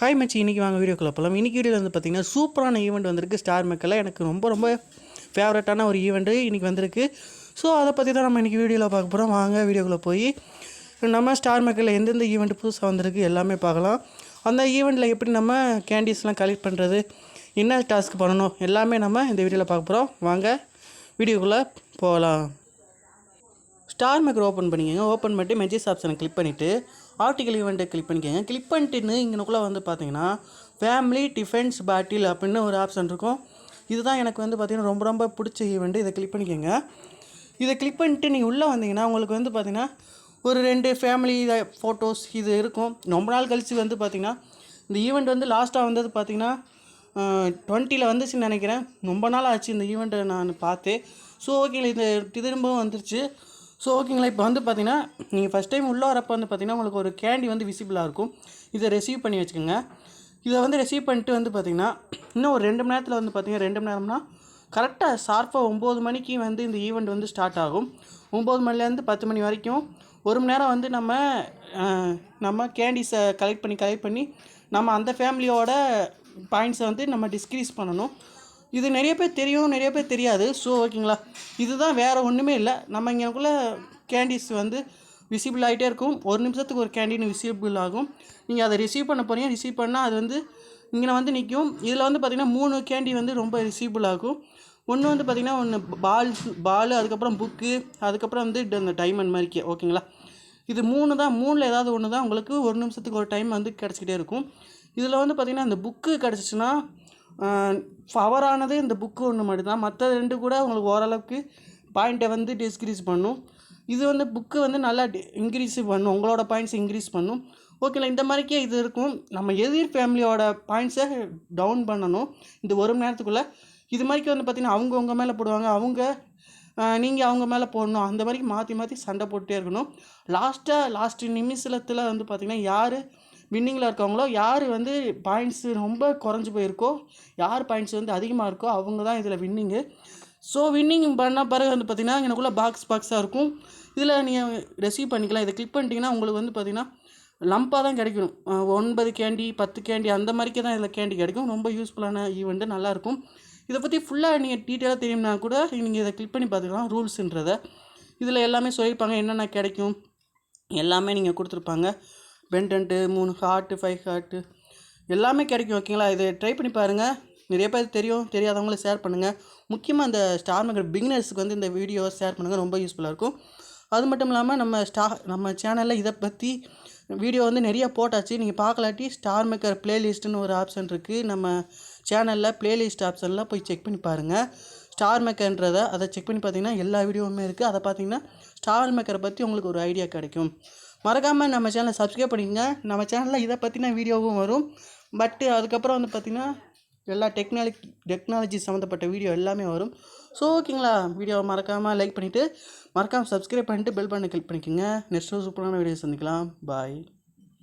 Hi மச்சி, இன்றைக்கி வாங்க வீடியோக்குள்ள போகலாம். இன்றைக்கி வீடியோவில் வந்து பார்த்திங்கன்னா சூப்பரான ஈவெண்ட் வந்திருக்கு. StarMakerல எனக்கு ரொம்ப ஃபேவரட்டான ஒரு ஈவெண்ட்டு இன்றைக்கி வந்திருக்கு. ஸோ அதை பற்றி தான் நம்ம இன்றைக்கி வீடியோவில் பார்க்க போகிறோம். வாங்க வீடியோக்குள்ளே போய் நம்ம StarMakerல எந்தெந்த ஈவெண்ட் புதுசாக வந்திருக்கு எல்லாமே பார்க்கலாம். அந்த ஈவெண்ட்டில் எப்படி நம்ம கேண்டீஸ்லாம் கலெக்ட் பண்ணுறது, என்ன டாஸ்க் பண்ணணும் எல்லாமே நம்ம இந்த வீடியோவில் பார்க்க போகிறோம். வாங்க வீடியோக்குள்ளே போகலாம். StarMaker ஓப்பன் பண்ணிக்கோங்க. ஓப்பன் பண்ணிட்டு மெசேஜ் ஆப்ஷனை கிளிக் பண்ணிவிட்டு ஆர்டிக்கல் ஈவெண்ட்டை கிளிக் பண்ணிக்கோங்க. கிளிக் பண்ணிட்டுன்னு இங்கனுக்குள்ளே வந்து பார்த்தீங்கன்னா ஃபேமிலி டிஃபென்ஸ் பேட்டில் அப்படின்னு ஒரு ஆப்ஷன் இருக்கும். இதுதான் எனக்கு வந்து பார்த்திங்கன்னா ரொம்ப பிடிச்ச ஈவெண்ட்டு. இதை கிளிக் பண்ணிக்கோங்க. இதை கிளிக் பண்ணிட்டு நீங்கள் உள்ளே வந்தீங்கன்னா உங்களுக்கு வந்து பார்த்திங்கன்னா ஒரு 2 ஃபேமிலி ஃபோட்டோஸ் இது இருக்கும். ரொம்ப நாள் கழித்து வந்து பார்த்திங்கன்னா இந்த ஈவெண்ட் வந்து லாஸ்ட்டாக வந்தது பார்த்திங்கன்னா 20 வந்துச்சுன்னு நினைக்கிறேன். ரொம்ப நாள் ஆச்சு இந்த ஈவெண்ட்டை நான் பார்த்து. ஸோ ஓகேங்களா, இது திரும்பவும் வந்துருச்சு. ஸோ ஓகேங்களா, இப்போ வந்து பார்த்திங்கன்னா நீங்கள் ஃபஸ்ட் டைம் உள்ளே வரப்போ வந்து பார்த்திங்கன்னா உங்களுக்கு ஒரு கேண்டி வந்து விசிபிளாக இருக்கும். இதை ரிசீவ் பண்ணி வச்சுக்கோங்க. இதை வந்து ரிசீவ் பண்ணிட்டு வந்து பார்த்திங்கன்னா இன்னும் ஒரு 2 மணி நேரத்தில் வந்து பார்த்திங்கன்னா 2 மணி நேரம்னா கரெக்டாக ஷார்ப்பாக 9 மணிக்கு வந்து இந்த ஈவெண்ட் வந்து ஸ்டார்ட் ஆகும். 9 மணிலேருந்து 10 மணி வரைக்கும் 1 மணி நேரம் வந்து நம்ம கேண்டீஸை கலெக்ட் பண்ணி நம்ம அந்த ஃபேமிலியோட பாயிண்ட்ஸை வந்து நம்ம டிஸ்க்ரீஸ் பண்ணணும். இது நிறைய பேர் தெரியும், நிறைய பேர் தெரியாது. ஸோ ஓகேங்களா, இதுதான், வேறு ஒன்றுமே இல்லை. நம்ம இங்கேக்குள்ளே கேண்டீஸ் வந்து விசிபிள் ஆகிட்டே இருக்கும். ஒரு நிமிஷத்துக்கு ஒரு கேண்டீன் விசிபிள் ஆகும். நீங்கள் அதை ரிசீவ் பண்ண போகிறீங்க. ரிசீவ் பண்ணால் அது வந்து இங்கே வந்து நிற்கும். இதில் வந்து பார்த்திங்கன்னா 3 கேண்டி வந்து ரொம்ப ரிசீபிள் ஆகும். ஒன்று வந்து பார்த்திங்கன்னா ஒன்று பால், அதுக்கப்புறம் புக்கு, அதுக்கப்புறம் வந்து இந்த டைமண்ட் மாதிரிக்கே. ஓகேங்களா, இது 3 தான். 3ல் ஏதாவது ஒன்று தான் உங்களுக்கு ஒரு நிமிஷத்துக்கு ஒரு டைம் வந்து கிடச்சிக்கிட்டே இருக்கும். இதில் வந்து பார்த்திங்கன்னா இந்த புக்கு கிடச்சிச்சின்னா ஃபவரானது இந்த புக்கு ஒன்று மட்டும்தான். மற்ற 2 கூட உங்களுக்கு ஓரளவுக்கு பாயிண்ட்டை வந்து டிஸ்க்ரீஸ் பண்ணும். இது வந்து புக்கு வந்து நல்லா இன்க்ரீஸ் பண்ணும், உங்களோட பாயிண்ட்ஸ் இன்க்ரீஸ் பண்ணும். ஓகேங்களா, இந்த மாதிரிக்கே இது இருக்கும். நம்ம எதிர் ஃபேமிலியோட பாயிண்ட்ஸை டவுன் பண்ணணும் இந்த 1 மணி நேரத்துக்குள்ளே. இது மாதிரிக்கு வந்து பார்த்திங்கன்னா அவங்க மேலே போடுவாங்க, நீங்கள் அவங்க மேலே போடணும். அந்த மாதிரி மாற்றி சண்டை போட்டுகிட்டே இருக்கணும். லாஸ்ட் நிமிஷத்தில் வந்து பார்த்திங்கன்னா யார் வின்னிங்கில் இருக்காங்களோ, யார் வந்து பாயிண்ட்ஸு ரொம்ப குறைஞ்சி போயிருக்கோ, யார் பாயிண்ட்ஸ் வந்து அதிகமாக இருக்கோ அவங்க தான் இதில் வின்னிங்கு. ஸோ வின்னிங் பண்ண பிறகு வந்து பார்த்திங்கன்னா எனக்குள்ளே பாக்ஸாக இருக்கும். இதில் நீங்கள் ரிசீவ் பண்ணிக்கலாம். இதை கிளிக் பண்ணிட்டீங்கன்னா உங்களுக்கு வந்து பார்த்திங்கன்னா லம்பாக தான் கிடைக்கும். 9 கேண்டி 10 கேண்டி அந்த மாதிரிக்கே தான் இதில் கேண்டி கிடைக்கும். ரொம்ப யூஸ்ஃபுல்லான ஈவெண்ட்டு, நல்லாயிருக்கும். இதை பற்றி ஃபுல்லாக நீங்கள் டீட்டெயிலாக தெரியும்னா கூட நீங்கள் இதை கிளிக் பண்ணி பார்த்துக்கலாம். ரூல்ஸுன்றதை இதில் எல்லாமே சொல்லியிருப்பாங்க, என்னென்ன கிடைக்கும் எல்லாமே நீங்கள் கொடுத்துருப்பாங்க. பென்டென்ட்டு 3 ஹார்ட்டு 5 ஹார்ட்டு எல்லாமே கிடைக்கும். ஓகேங்களா, இதை ட்ரை பண்ணி பாருங்கள். நிறைய பேர் தெரியும், தெரியாதவங்கள ஷேர் பண்ணுங்கள். முக்கியமாக இந்த StarMaker பிகினர்ஸுக்கு வந்து இந்த வீடியோவை ஷேர் பண்ணுங்கள், ரொம்ப யூஸ்ஃபுல்லாக இருக்கும். அது மட்டும் இல்லாமல் நம்ம சேனலில் இதை பற்றி வீடியோ வந்து நிறையா போட்டாச்சு. நீங்கள் பார்க்கலாட்டி StarMaker ப்ளேலிஸ்ட்டுன்னு ஒரு ஆப்ஷன் இருக்குது. நம்ம சேனலில் ப்ளேலிஸ்ட் ஆப்ஷனில் போய் செக் பண்ணி பாருங்கள். StarMakerன்றதை அதை செக் பண்ணி பார்த்தீங்கன்னா எல்லா வீடியோவுமே இருக்குது. அதை பார்த்தீங்கன்னா StarMaker பற்றி உங்களுக்கு ஒரு ஐடியா கிடைக்கும். மறக்காமல் நம்ம சேனலை சப்ஸ்கிரைப் பண்ணிக்கங்க. நம்ம சேனலில் இதை பற்றின வீடியோவும் வரும். பட்டு அதுக்கப்புறம் வந்து பார்த்திங்கன்னா எல்லா டெக்னாலஜி சம்மந்தப்பட்ட வீடியோ எல்லாமே வரும். ஸோ ஓகேங்களா, வீடியோவை மறக்காமல் லைக் பண்ணிவிட்டு மறக்காமல் சப்ஸ்கிரைப் பண்ணிவிட்டு பெல் பட்டனை கிளிக் பண்ணிக்கோங்க. நெக்ஸ்ட் சூப்பரான வீடியோ சந்திக்கலாம். பாய்.